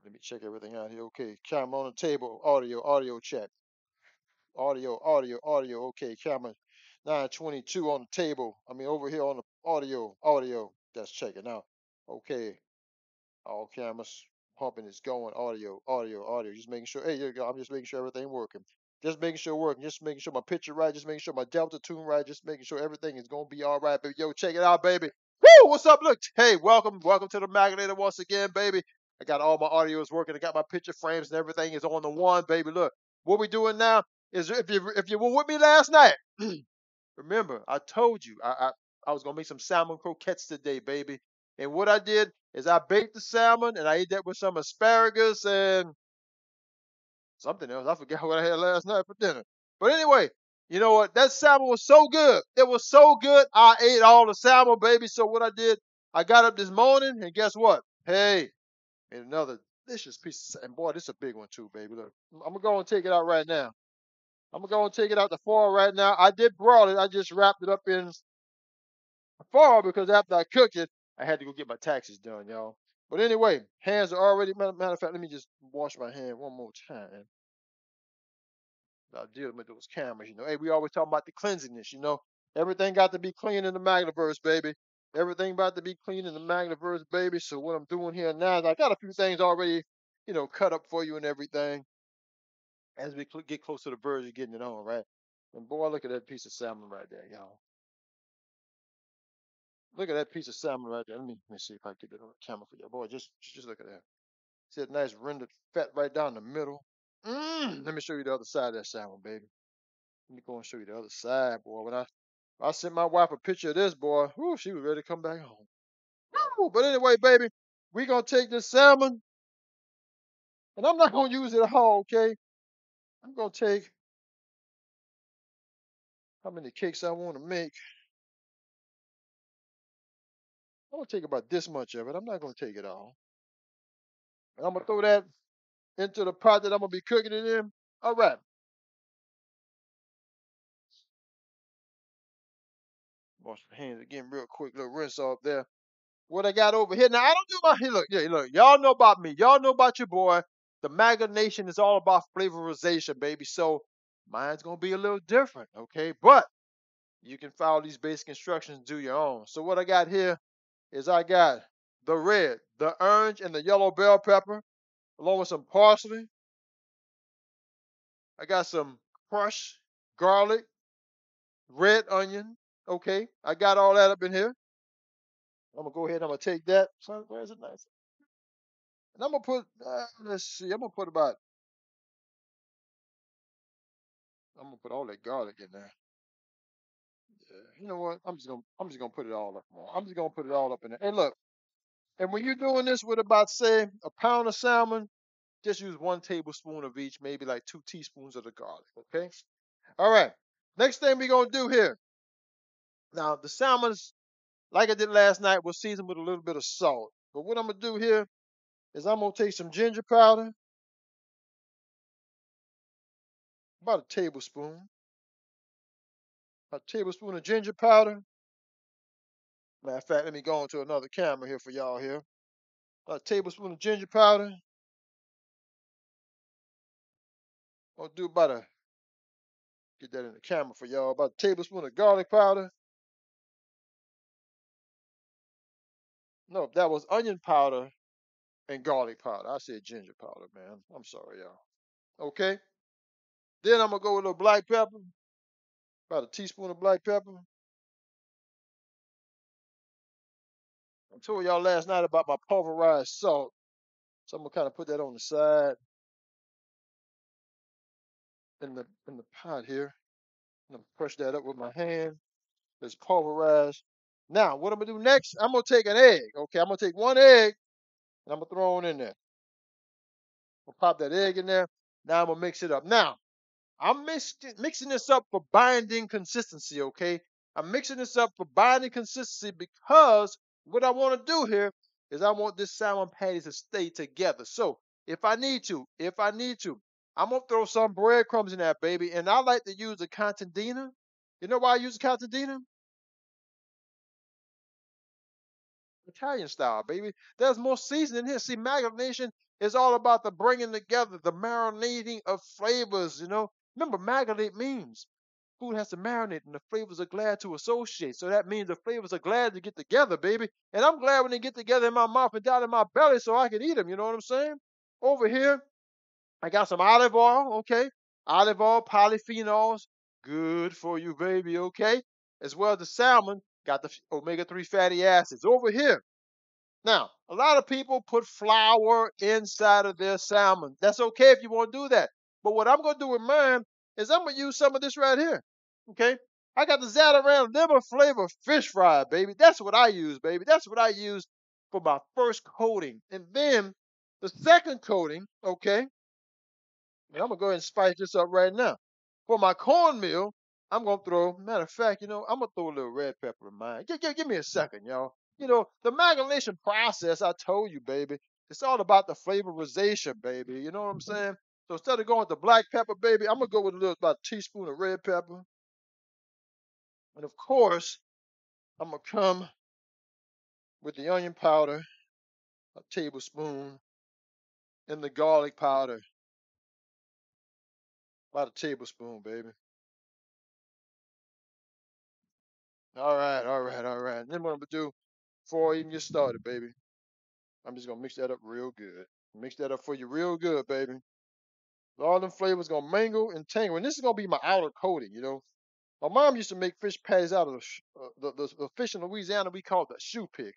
Let me check everything out here. Okay, camera on the table. Audio check. Audio. Okay, camera 922 on the table. I mean, over here on the audio. That's checking out. Okay, all cameras pumping is going. Audio. Just making sure. Hey, there you go. I'm just making sure everything working. Just making sure working. Just making sure my picture right. Just making sure my delta tune right. Just making sure everything is gonna be all right, baby. Yo, check it out, baby. Woo! What's up? Look, hey, welcome to the Magnator once again, baby. I got all my audios working. I got my picture frames and everything is on the one, baby. Look, what we doing now is if you were with me last night, remember I told you I was gonna make some salmon croquettes today, baby. And what I did is I baked the salmon and I ate that with some asparagus and something else. I forgot what I had last night for dinner. But anyway, you know what? That salmon was so good. It was so good. I ate all the salmon, baby. So what I did, I got up this morning and guess what? Hey, made another delicious piece of salmon. Boy, this is a big one too, baby. Look, I'm gonna go and take it out right now. I'm gonna go and take it out the foil right now. I did broil it. I just wrapped it up in foil because after I cooked it, I had to go get my taxes done, y'all. But anyway, hands are already. Matter of fact, let me just wash my hand one more time. Dealing with those cameras, you know. Hey, we always talk about the cleanliness, you know. Everything got to be clean in the Magnaverse, baby. Everything about to be clean in the Magnaverse, baby. So what I'm doing here now is I got a few things already, cut up for you and everything as we get close to the verge of getting it on, right? And boy, look at that piece of salmon right there, y'all. Look at that piece of salmon right there. Let me see if I can get it on the camera for you, boy. Just look at that. See that nice rendered fat right down the middle. Let me show you the other side of that salmon, baby. Let me go and show you the other side, boy. When I sent my wife a picture of this, boy, whew, she was ready to come back home. Whew, but anyway, baby, we gonna take this salmon, and I'm not gonna use it all, okay? I'm gonna take how many cakes I want to make. I'm gonna take about this much of it. I'm not gonna take it all. And I'm gonna throw that into the pot that I'm gonna be cooking it in. All right. Wash my hands again real quick. Little rinse off there. What I got over here now? I don't do my here. Look, yeah, look. Y'all know about me. Y'all know about your boy. The MAGA Nation is all about flavorization, baby. So mine's gonna be a little different, okay? But you can follow these basic instructions, do your own. So what I got here is I got the red, the orange, and the yellow bell pepper, along with some parsley. I got some crushed garlic, red onion. Okay, I got all that up in here. I'm gonna go ahead. I'm gonna take that. So where's it nice? And I'm gonna put. Let's see. I'm gonna put about. I'm gonna put all that garlic in there. Yeah. You know what? I'm just gonna put it all up. I'm just gonna put it all up in there. And look. And when you're doing this with about say a pound of salmon, just use 1 tablespoon of each, maybe like 2 teaspoons of the garlic. Okay. All right. Next thing we're gonna do here. Now the salmon's like I did last night was seasoned with a little bit of salt. But what I'm gonna do here is I'm gonna take some ginger powder, about a tablespoon of ginger powder. Matter of fact, let me go on to another camera here for y'all here. A tablespoon of ginger powder. I'll do about a get that in the camera for y'all. About a tablespoon of garlic powder. No, that was onion powder and garlic powder. I said ginger powder, man. I'm sorry, y'all. Okay. Then I'm gonna go with a little black pepper. About a teaspoon of black pepper. I told y'all last night about my pulverized salt. So I'm gonna kind of put that on the side in the pot here. I'm gonna crush that up with my hand. It's pulverized. Now, what I'm gonna do next, I'm gonna take an egg. Okay, I'm gonna take one egg and I'm gonna throw it in there. I'll pop that egg in there. Now I'm gonna mix it up. Now, I'm mixing this up for binding consistency, okay? I'm mixing this up for binding consistency because what I want to do here is I want this salmon patty to stay together. So if I need to, I'm gonna throw some breadcrumbs in that baby, and I like to use a contadina. You know why I use a contadina? Italian style, baby. There's more seasoning here. See, marination is all about the bringing together, the marinating of flavors. Remember, marinate means food has to marinate, and the flavors are glad to associate. So that means the flavors are glad to get together, baby. And I'm glad when they get together in my mouth and down in my belly, so I can eat them. You know what I'm saying? Over here, I got some olive oil, okay? Olive oil, polyphenols, good for you, baby, okay? As well as the salmon, got the omega-3 fatty acids. Over here, now, a lot of people put flour inside of their salmon. That's okay if you want to do that. But what I'm going to do with mine is I'm going to use some of this right here, okay? I got the Zatarain liver flavor fish fry, baby. That's what I use, baby. That's what I use for my first coating. And then the second coating, okay? And I'm gonna go ahead and spice this up right now. For my cornmeal, I'm gonna throw. Matter of fact, I'm gonna throw a little red pepper in mine. Give me a second, y'all. The marination process. I told you, baby. It's all about the flavorization, baby. You know what I'm saying? So instead of going with the black pepper, baby, I'm gonna go with about a teaspoon of red pepper, and of course, I'm gonna come with the onion powder, a tablespoon, and the garlic powder, about a tablespoon, baby. All right, all right, all right. And then what I'm gonna do before I even get started, baby, I'm just gonna mix that up real good. Mix that up for you real good, baby. All them flavors gonna mingle and tangle, and this is gonna be my outer coating. My mom used to make fish patties out of the fish in Louisiana we call the shoe pig.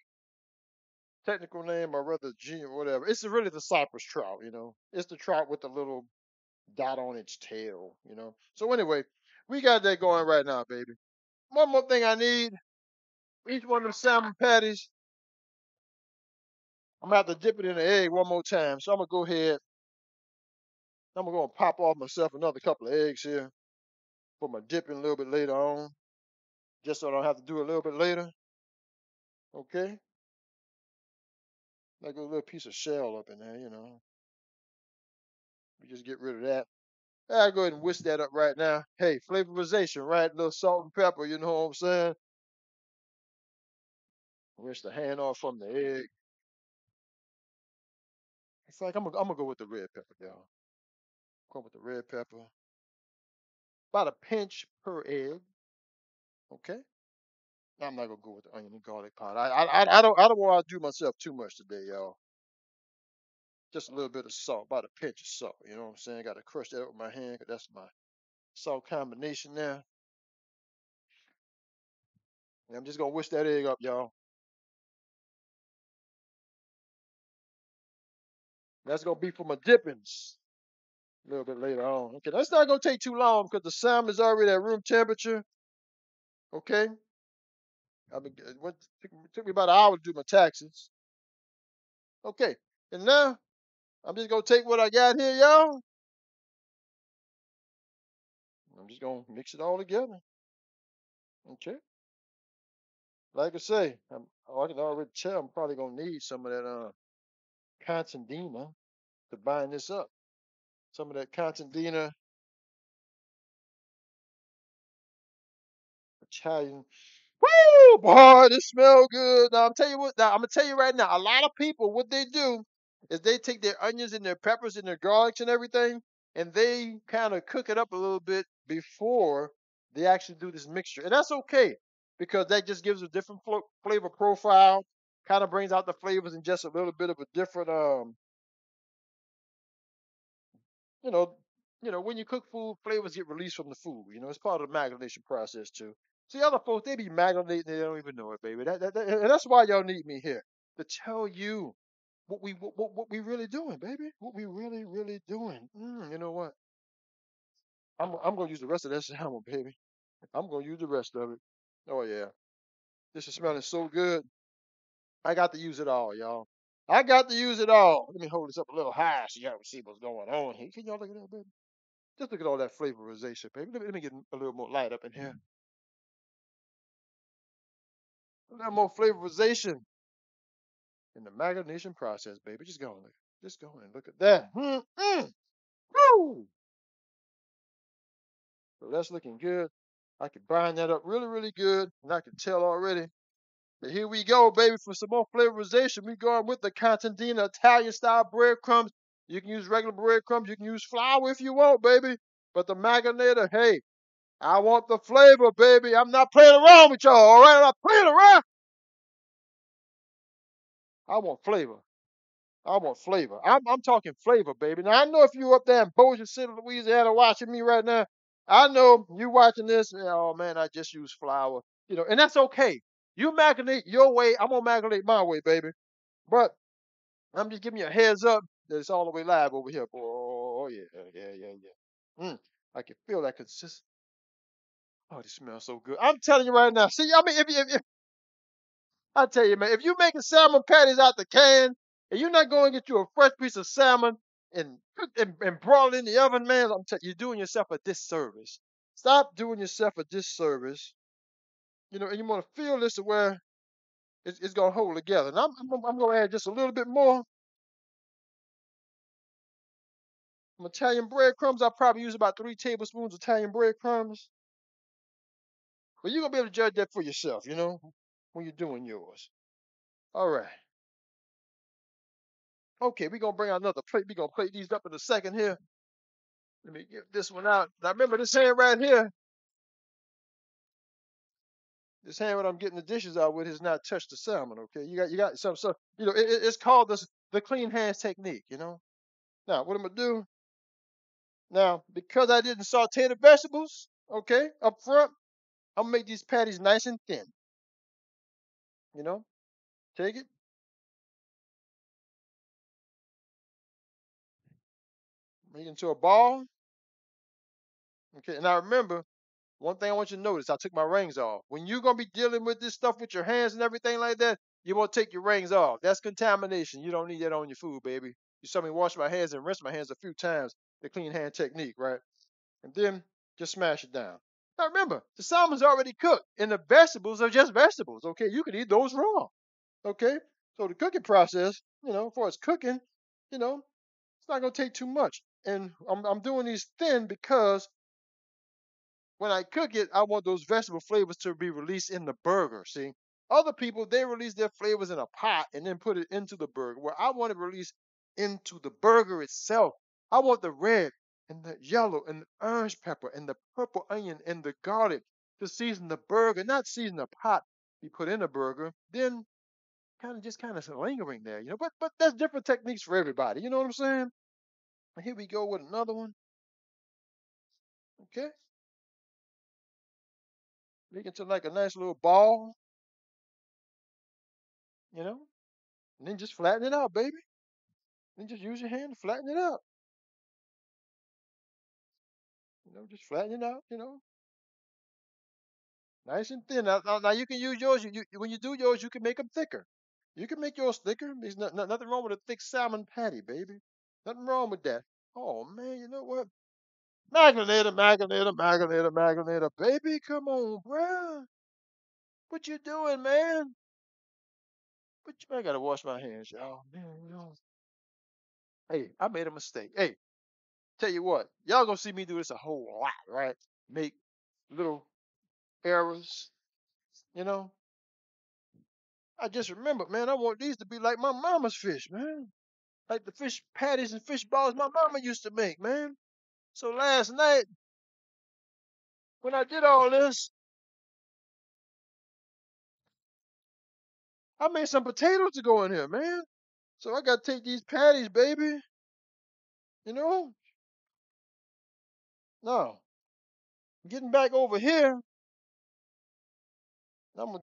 Technical name, or rather, G or whatever. It's really the cypress trout. It's the trout with the little dot on its tail. So anyway, we got that going right now, baby. One more thing I need. Each one of them salmon patties, I'm gonna have to dip it in the egg one more time. So I'm gonna go ahead. I'm gonna go and pop off myself another couple of eggs here for my dipping a little bit later on, just so I don't have to do it a little bit later. Okay, like a little piece of shell up in there. We just get rid of that. I'll go ahead and whisk that up right now. Hey, flavorization, right? A little salt and pepper. You know what I'm saying? Rinse the hand off from the egg. It's like I'm gonna go with the red pepper, y'all. Go with the red pepper. About a pinch per egg. Okay. I'm not gonna go with the onion and garlic powder. I don't want to do myself too much today, y'all. Just a little bit of salt, about a pinch of salt. You know what I'm saying? Got to crush that with my hand, 'cause that's my salt combination there. And I'm just gonna whisk that egg up, y'all. That's gonna be for my dippings a little bit later on. Okay, that's not gonna take too long because the salmon is already at room temperature. Okay, took me about an hour to do my taxes. Okay, and now I'm just gonna take what I got here, y'all. I'm just gonna mix it all together. Okay. Like I say, I can already tell I'm probably gonna need some of that contandina to bind this up. Some of that contandina Italian. Woo, boy, this smell good. Now I'm tell you what. Now I'm gonna tell you right now. A lot of people, what they do is they take their onions and their peppers and their garlics and everything, and they kind of cook it up a little bit before they actually do this mixture, and that's okay because that just gives a different flavor profile. Kind of brings out the flavors in just a little bit of a different you know, when you cook food, flavors get released from the food. It's part of the marination process too. See, other folks they be marinating, they don't even know it, baby. And that's why y'all need me here to tell you what we really doing, baby. What we really really doing. You know what? I'm gonna use the rest of that salmon, baby. I'm gonna use the rest of it. Oh yeah, this is smelling so good. I got to use it all, y'all. I got to use it all. Let me hold this up a little high so y'all can see what's going on here. Can y'all look at that, baby? Just look at all that flavorization, baby. Let me get a little more light up in here. A little more flavorization in the marination process, baby. Just go and look at that. Woo! So that's looking good. I can bind that up really, really good, and I can tell already. And here we go, baby, for some more flavorization. We going with the Contadina Italian style breadcrumbs. You can use regular breadcrumbs. You can use flour if you want, baby. But the Maganator, hey, I want the flavor, baby. I'm not playing around with y'all, all right? I'm not playing around. I want flavor. I want flavor. I'm talking flavor, baby. Now I know if you up there in Bossier City, Louisiana, watching me right now, I know you watching this. Oh man, I just use flour, and that's okay. You marinate your way. I'm gonna marinate my way, baby. But I'm just giving you a heads up that it's all the way live over here, boy. Oh yeah, yeah, yeah, yeah. I can feel that consist. Oh, this smells so good. I'm telling you right now. See, I mean, if I tell you, man, if you making salmon patties out the can and you're not going to get you a fresh piece of salmon and and broil it in the oven, man, I'm telling you, you're doing yourself a disservice. Stop doing yourself a disservice. And you want to feel this to where it's going to hold together. And I'm going to add just a little bit more. Some Italian breadcrumbs. I probably use about 3 tablespoons of Italian breadcrumbs. But you're going to be able to judge that for yourself, when you're doing yours. All right. Okay, we're going to bring out another plate. We're going to plate these up in a second here. Let me get this one out. Now remember this hand right here. This hand what I'm getting the dishes out with has not touched the salmon. Okay, you got some. So it's called the clean hands technique. Now what I'm gonna do now, because I didn't saute the vegetables, okay, up front, I'm gonna make these patties nice and thin. You know, take it, make it into a ball. Okay, and now remember, one thing I want you to notice, I took my rings off. When you're gonna be dealing with this stuff with your hands and everything like that, you want to take your rings off. That's contamination. You don't need that on your food, baby. You saw me wash my hands and rinse my hands a few times. The clean hand technique, right? And then just smash it down. Now remember, the salmon's already cooked, and the vegetables are just vegetables. Okay, you can eat those raw. Okay, so the cooking process, as far as cooking, it's not gonna take too much. And I'm doing these thin because when I cook it, I want those vegetable flavors to be released in the burger. See, other people they release their flavors in a pot and then put it into the burger. Where I want to release into the burger itself. I want the red and the yellow and the orange pepper and the purple onion and the garlic to season the burger, not season the pot you put in the burger. Then kind of lingering there, But there's different techniques for everybody. You know what I'm saying? Here we go with another one. Okay, make it to like a nice little ball. You know. And then just flatten it out, baby. Then just use your hand to flatten it out. Just flatten it out, nice and thin. Now you can use yours. When you do yours, you can make them thicker. You can make yours thicker. There's nothing wrong with a thick salmon patty, baby. Nothing wrong with that. Oh, man, you know what? Maganator, maganator, maganator, maganator. Baby, come on, bruh. What you doing, man? I gotta wash my hands, y'all. Man. Hey, I made a mistake. Hey, tell you what, y'all gonna see me do this a whole lot, right? Make little errors, you know. I just remembered, man, I want these to be like my mama's fish, man. Like the fish patties and fish balls my mama used to make, man. So last night, when I did all this, I made some potatoes to go in here, man. So I gotta take these patties, baby. You know? Now, getting back over here, I'm gonna